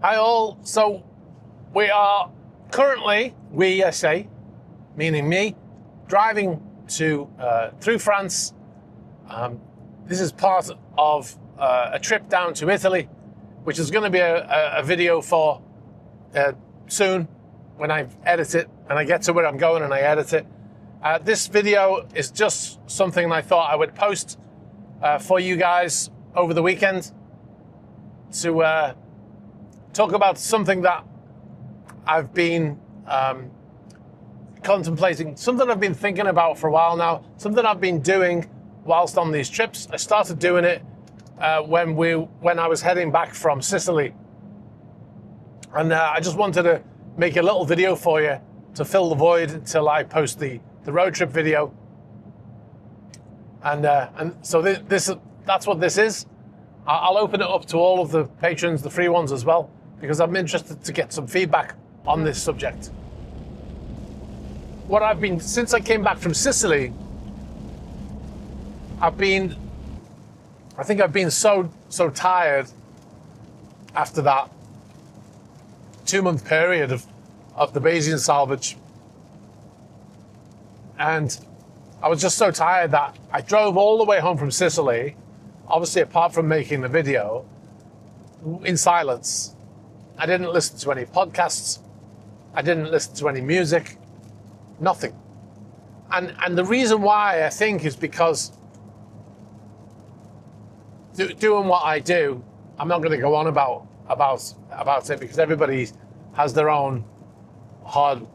Hi all. So we are currently, I say, meaning me, driving to through France. This is part of a trip down to Italy, which is going to be a video for soon when I edit it and I get to where I'm going and I edit it. This video is just something I thought I would post for you guys over the weekend to talk about something that I've been contemplating, something I've been thinking about for a while now, something I've been doing whilst on these trips. I started doing it when I was heading back from Sicily. And I just wanted to make a little video for you to fill the void until I post the road trip video. And so that's what this is. I'll open it up to all of the patrons, the free ones as well, because I'm interested to get some feedback on this subject. Since I came back from Sicily, I think I've been so tired after that 2-month period of the Bayesian salvage. And I was just so tired that I drove all the way home from Sicily, obviously apart from making the video, in silence. I didn't listen to any podcasts. I didn't listen to any music. Nothing. And the reason why, I think, is because doing what I do, I'm not going to go on about it because everybody has their own hard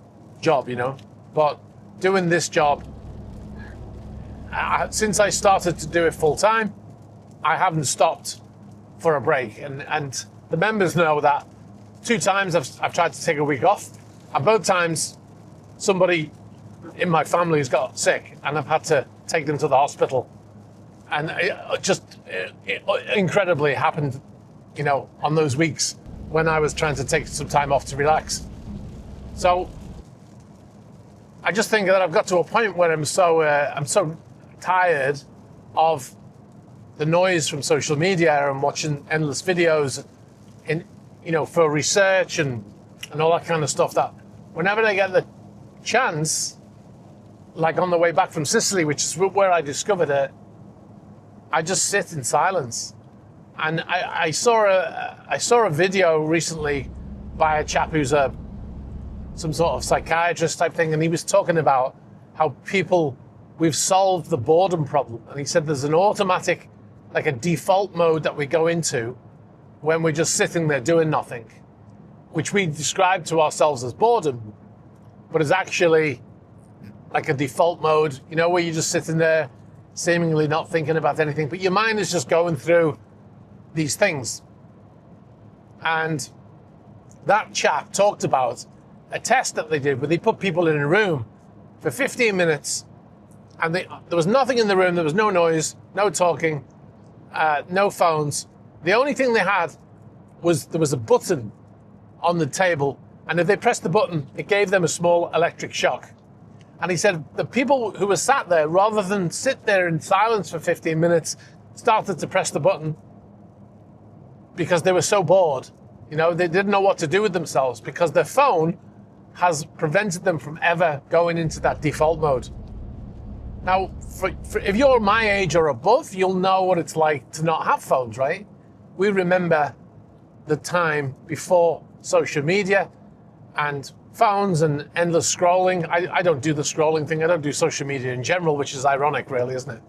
job, But doing this job, since I started to do it full time, I haven't stopped for a break. And the members know that 2 times I've tried to take a week off, and both times somebody in my family has got sick and I've had to take them to the hospital. And it incredibly happened, on those weeks when I was trying to take some time off to relax. So I just think that I've got to a point where I'm so tired of the noise from social media and watching endless videos for research and all that kind of stuff, that whenever I get the chance, like on the way back from Sicily, which is where I discovered it, I just sit in silence. And I saw a video recently by a chap who's some sort of psychiatrist type thing, and he was talking about how we've solved the boredom problem. And he said there's an automatic, like a default mode that we go into when we're just sitting there doing nothing, which we describe to ourselves as boredom, but is actually like a default mode, where you're just sitting there seemingly not thinking about anything, but your mind is just going through these things. And that chap talked about a test that they did where they put people in a room for 15 minutes and there was nothing in the room, there was no noise, no talking, no phones. The only thing they had there was a button on the table, and if they pressed the button, it gave them a small electric shock. And he said the people who were sat there, rather than sit there in silence for 15 minutes, started to press the button because they were so bored. They didn't know what to do with themselves because their phone has prevented them from ever going into that default mode. Now, if you're my age or above, you'll know what it's like to not have phones, right? We remember the time before social media and phones and endless scrolling. I don't do the scrolling thing. I don't do social media in general, which is ironic, really, isn't it?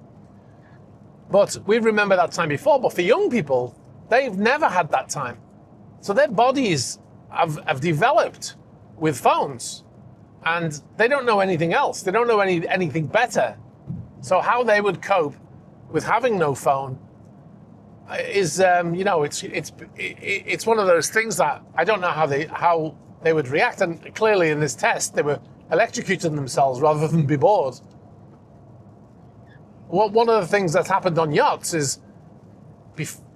But we remember that time before. But for young people, they've never had that time. So their bodies have developed with phones, and they don't know anything else. They don't know anything better. So how they would cope with having no phone is, it's one of those things that I don't know how they would react. And clearly in this test, they were electrocuting themselves rather than be bored. One of the things that happened on yachts is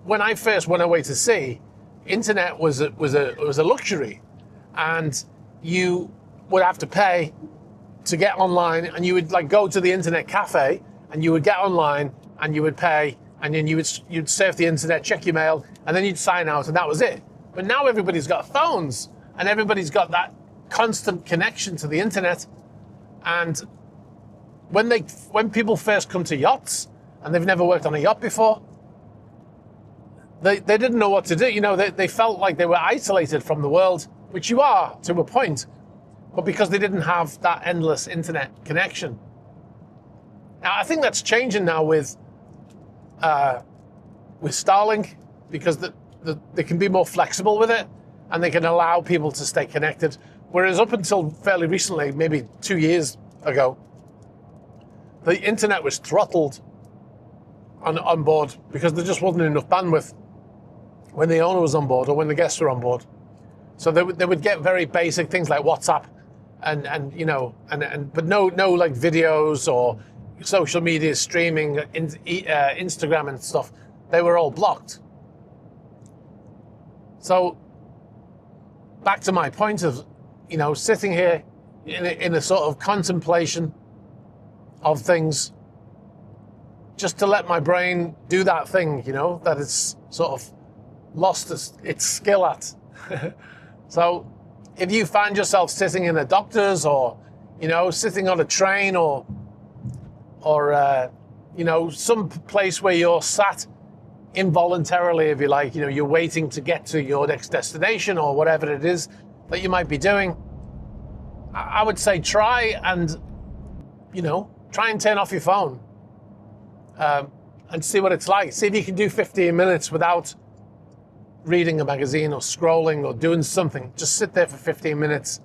when I first went away to sea, internet was a luxury, and you would have to pay to get online, and you would go to the internet cafe and you would get online and you would pay, and then you'd surf the internet, check your mail, and then you'd sign out, and that was it. But now everybody's got phones and everybody's got that constant connection to the internet. And when people first come to yachts and they've never worked on a yacht before, they didn't know what to do. You know, they felt like they were isolated from the world, which you are to a point, but because they didn't have that endless internet connection. Now, I think that's changing now with Starlink, because they can be more flexible with it and they can allow people to stay connected. Whereas up until fairly recently, maybe 2 years ago, the internet was throttled on board because there just wasn't enough bandwidth when the owner was on board or when the guests were on board. So they would get very basic things like WhatsApp and you know, but no like videos or social media streaming, Instagram and stuff. They were all blocked. So back to my point of, you know, sitting here in a sort of contemplation of things, just to let my brain do that thing, you know, that it's sort of lost its skill at. So if you find yourself sitting in a doctor's or, you know, sitting on a train or you know, some place where you're sat involuntarily, if you like, you know, you're waiting to get to your next destination or whatever it is that you might be doing, I would say try and turn off your phone and see what it's like. See if you can do 15 minutes without reading a magazine or scrolling or doing something. Just sit there for 15 minutes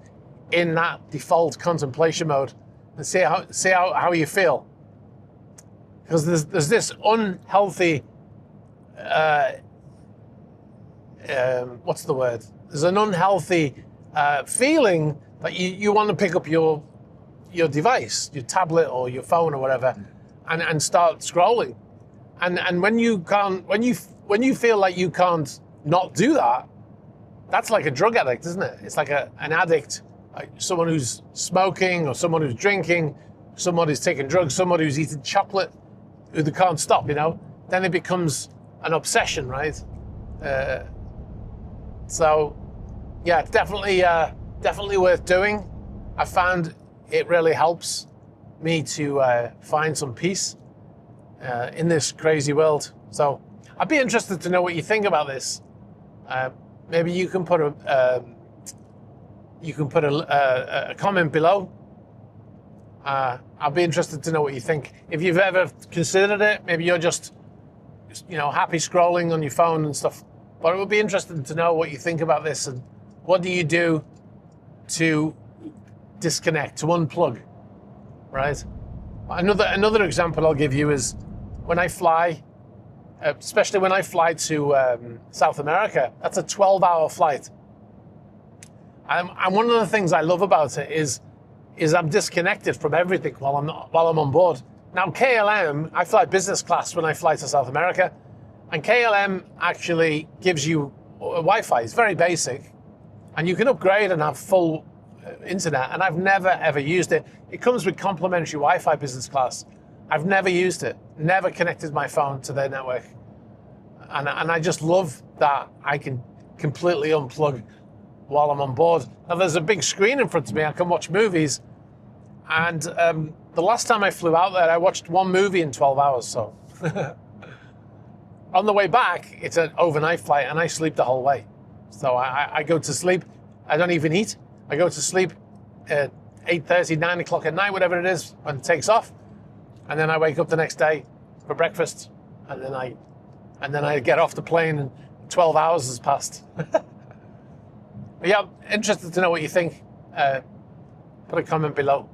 in that default contemplation mode and see how you feel. Because there's this unhealthy, what's the word? There's an unhealthy feeling that you want to pick up your device, your tablet or your phone or whatever, and start scrolling. And when you feel like you can't not do that, that's like a drug addict, isn't it? It's like an addict, like someone who's smoking or someone who's drinking, someone who's taking drugs, someone who's eating chocolate, who they can't stop, you know? Then it becomes an obsession, right? So, yeah, definitely worth doing. I found it really helps me to find some peace in this crazy world. So I'd be interested to know what you think about this. Maybe you can put a comment below. I'll be interested to know what you think. If you've ever considered it, maybe you're just happy scrolling on your phone and stuff. But it would be interesting to know what you think about this and what do you do to disconnect, to unplug, right? Another example I'll give you is when I fly, especially when I fly to South America. That's a 12-hour flight. And one of the things I love about it is I'm disconnected from everything while I'm on board. Now KLM, I fly business class when I fly to South America, and KLM actually gives you Wi-Fi. It's very basic, and you can upgrade and have full internet, and I've never ever used it. It comes with complimentary Wi-Fi business class. I've never used it, never connected my phone to their network. And I just love that I can completely unplug while I'm on board. Now there's a big screen in front of me, I can watch movies. And the last time I flew out there, I watched one movie in 12 hours, so. On the way back, it's an overnight flight and I sleep the whole way. So I go to sleep, I don't even eat. I go to sleep at 8:30, 9 o'clock at night, whatever it is, when it takes off. And then I wake up the next day for breakfast, and then I get off the plane and 12 hours has passed. But yeah, interested to know what you think. Put a comment below.